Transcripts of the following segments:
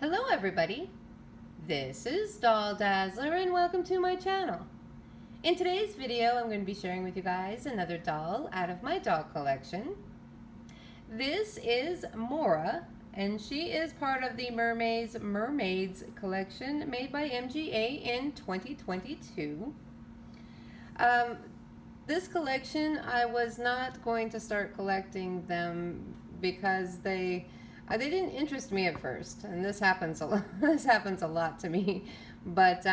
Hello everybody, this is Doll Dazzler and welcome to my channel. In today's video I'm going to be sharing with you guys another doll out of my doll collection. This is Morra and she is part of the Mermaze Mermaidz collection made by MGA in 2022. This collection, I was not going to start collecting them because they didn't interest me at first, and this happens a lot. This happens a lot to me. But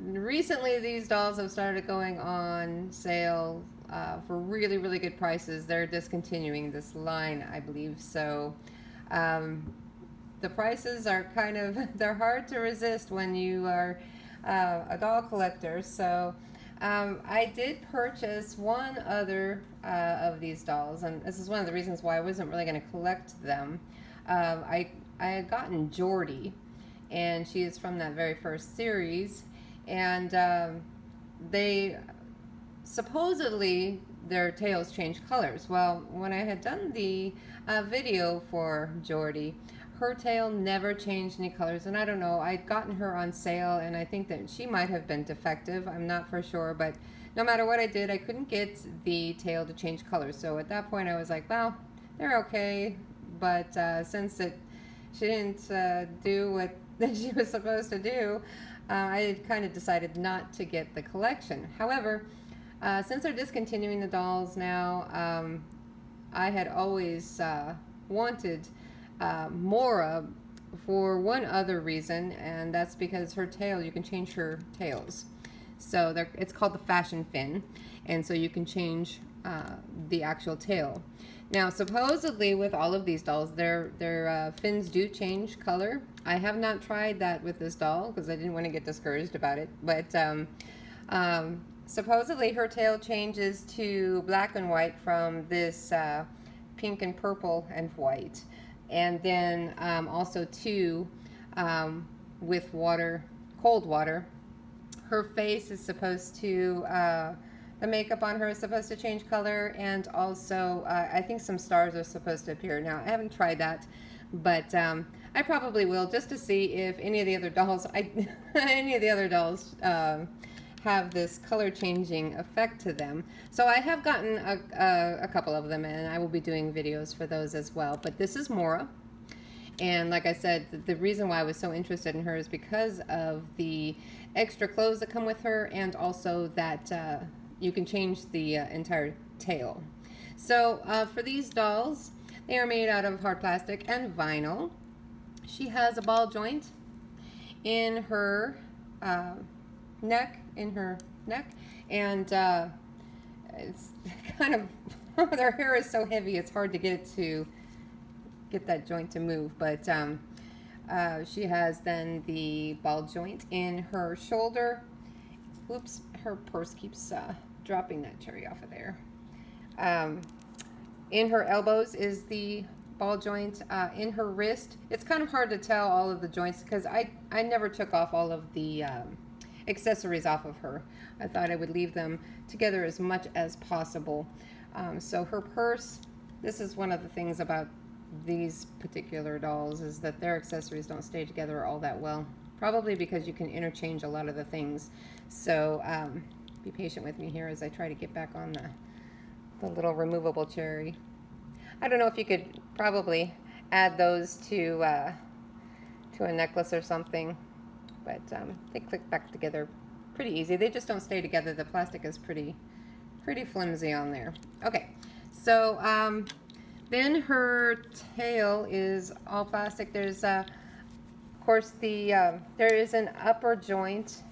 recently, these dolls have started going on sale for really, really good prices. They're discontinuing this line, I believe. So the prices are they're hard to resist when you are a doll collector. So I did purchase one other of these dolls, and this is one of the reasons why I wasn't really going to collect them. I had gotten Jordy, and she is from that very first series, and they supposedly their tails change colors. Well, when I had done the video for Jordy, her tail never changed any colors, and I don't know, I'd gotten her on sale, and I think that she might have been defective. I'm not for sure, but no matter what I did, I couldn't get the tail to change colors. So at that point I was like, well, they're okay, but since she didn't do what that she was supposed to do, I had kind of decided not to get the collection. However, since they're discontinuing the dolls now, I had always wanted Morra for one other reason, and that's because her tail, you can change her tails. So it's called the fashion fin, and so you can change the actual tail. Now, supposedly with all of these dolls, their fins do change color. I have not tried that with this doll because I didn't want to get discouraged about it, but supposedly her tail changes to black and white from this pink and purple and white. And then also too, with water, cold water, her face is supposed to, the makeup on her is supposed to change color, and also I think some stars are supposed to appear. Now, I haven't tried that, but I probably will, just to see if any of the other dolls, have this color changing effect to them. So I have gotten a couple of them, and I will be doing videos for those as well. But this is Morra, and like I said, the reason why I was so interested in her is because of the extra clothes that come with her, and also that you can change the entire tail. So for these dolls, they are made out of hard plastic and vinyl. She has a ball joint in her neck, and it's kind of their hair is so heavy it's hard to get that joint to move, but she has then the ball joint in her shoulder. Oops, her purse keeps dropping that cherry off of there. In her elbows is the ball joint. In her wrist, it's kind of hard to tell all of the joints because I never took off all of the accessories off of her. I thought I would leave them together as much as possible. So her purse, this is one of the things about these particular dolls, is that their accessories don't stay together all that well, probably because you can interchange a lot of the things. So be patient with me here as I try to get back on the little removable cherry. I don't know if you could probably add those to a necklace or something, but they click back together pretty easy. They just don't stay together. The plastic is pretty flimsy on there. Okay, so then her tail is all plastic. There's of course there is an upper joint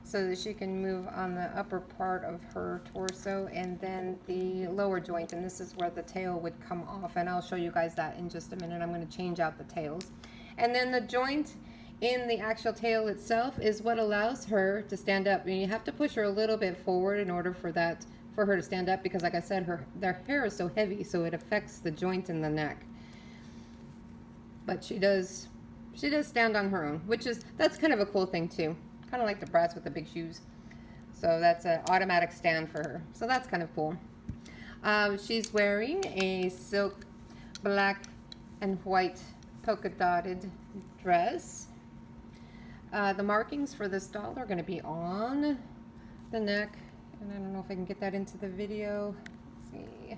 so that she can move on the upper part of her torso, and then the lower joint, and this is where the tail would come off, and I'll show you guys that in just a minute. I'm going to change out the tails. And then the joint in the actual tail itself is what allows her to stand up. And you have to push her a little bit forward in order for her to stand up, because like I said, their hair is so heavy, so it affects the joint in the neck. But she does stand on her own, that's kind of a cool thing too. Kind of like the brats with the big shoes. So that's an automatic stand for her. So that's kind of cool. She's wearing a silk black and white polka dotted dress. The markings for this doll are going to be on the neck, and I don't know if I can get that into the video. Let's see.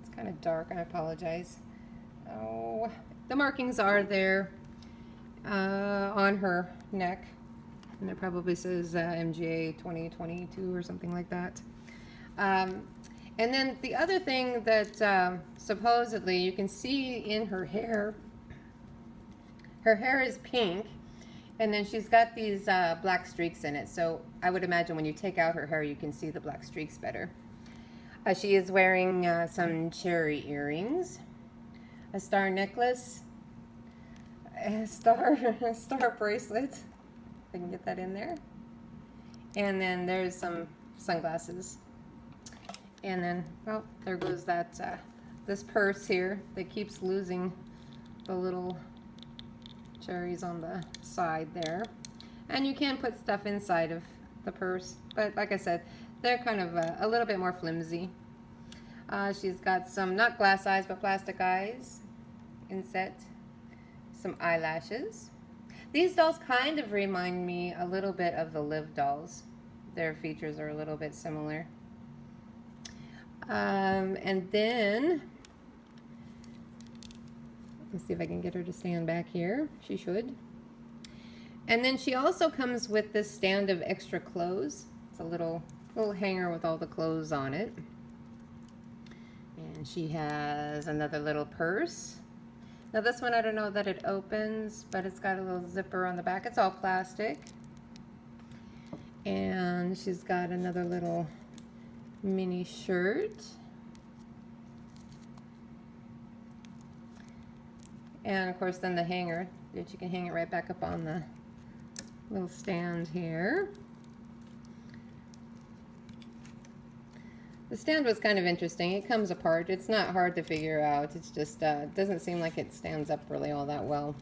It's kind of dark, I apologize. Oh, the markings are there on her neck, and it probably says MGA 2022 or something like that. And then the other thing that supposedly you can see in her hair is pink, and then she's got these black streaks in it. So I would imagine when you take out her hair, you can see the black streaks better. She is wearing some cherry earrings, a star necklace, a star bracelet. If I can get that in there. And then there's some sunglasses. And then, oh, there goes that this purse here that keeps losing the little cherries on the side there. And you can put stuff inside of the purse, but like I said, they're kind of a little bit more flimsy. She's got some, not glass eyes, but plastic eyes inset, some eyelashes. These dolls kind of remind me a little bit of the Liv dolls. Their features are a little bit similar. And then, let's see if I can get her to stand back here. She should. And then she also comes with this stand of extra clothes. It's a little hanger with all the clothes on it. And she has another little purse. Now this one, I don't know that it opens, but it's got a little zipper on the back. It's all plastic. And she's got another little mini shirt. And of course then the hanger that you can hang it right back up on the little stand here. The stand was kind of interesting. It comes apart. It's not hard to figure out. It's just doesn't seem like it stands up really all that well.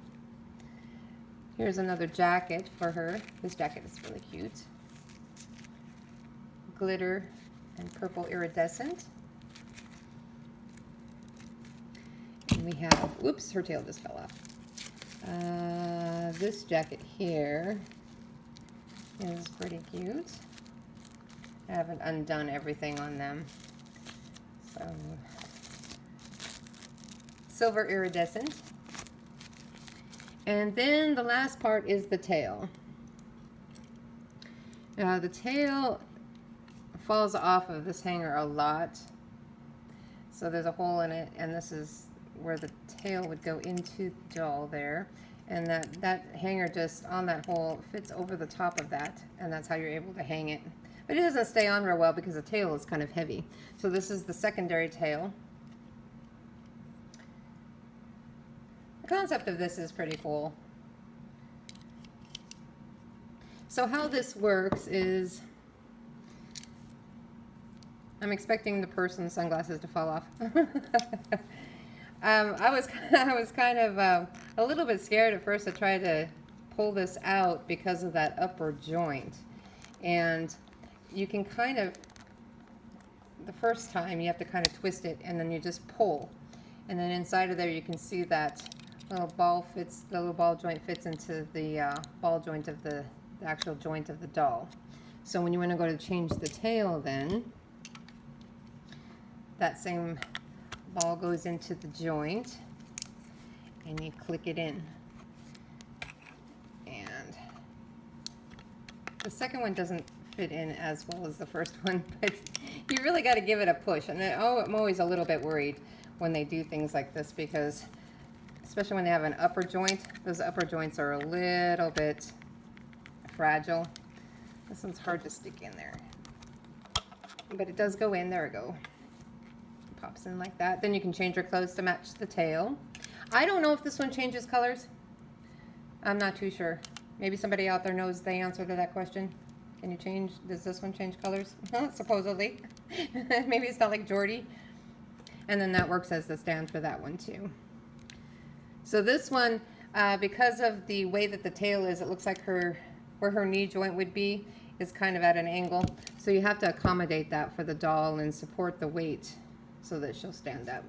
Here's another jacket for her. This jacket is really cute. Glitter and purple iridescent. And we have, whoops, her tail just fell off. This jacket here is pretty cute. I haven't undone everything on them. So, silver iridescent. And then the last part is the tail. The tail falls off of this hanger a lot. So there's a hole in it, and this is where the tail would go into the doll there. And that hanger just on that hole fits over the top of that, and that's how you're able to hang it. But it doesn't stay on real well because the tail is kind of heavy. So this is the secondary tail. The concept of this is pretty cool. So how this works is, I'm expecting the purse and the sunglasses to fall off. I was kind of a little bit scared at first to try to pull this out because of that upper joint. And you can kind of, the first time you have to kind of twist it, and then you just pull. And then inside of there you can see that little ball fits, the little ball joint fits into the ball joint of the actual joint of the doll. So when you want to go to change the tail, then that same ball goes into the joint and you click it in. And the second one doesn't fit in as well as the first one, but you really got to give it a push. And then, I'm always a little bit worried when they do things like this, because especially when they have an upper joint, those upper joints are a little bit fragile. This one's hard to stick in there, but it does go in. There we go. It pops in like that. Then you can change your clothes to match the tail. I don't know if this one changes colors. I'm not too sure. Maybe somebody out there knows the answer to that question. Can you change, does this one change colors? Supposedly. Maybe it's not like Jordy. And then that works as the stand for that one too. So this one, because of the way that the tail is, it looks like where her knee joint would be is kind of at an angle. So you have to accommodate that for the doll and support the weight so that she'll stand up.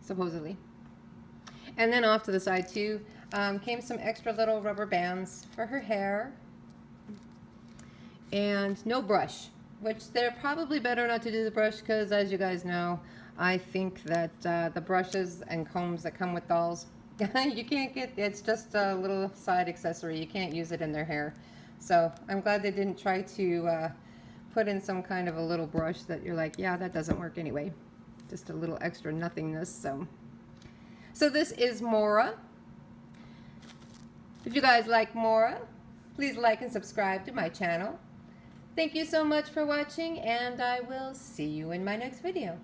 supposedly. And then off to the side too, came some extra little rubber bands for her hair. And no brush, which they're probably better not to do the brush because, as you guys know, I think that the brushes and combs that come with dolls, you can't get, it's just a little side accessory. You can't use it in their hair. So I'm glad they didn't try to put in some kind of a little brush that you're like, yeah, that doesn't work anyway. Just a little extra nothingness. So this is Morra. If you guys like Morra, please like and subscribe to my channel. Thank you so much for watching, and I will see you in my next video.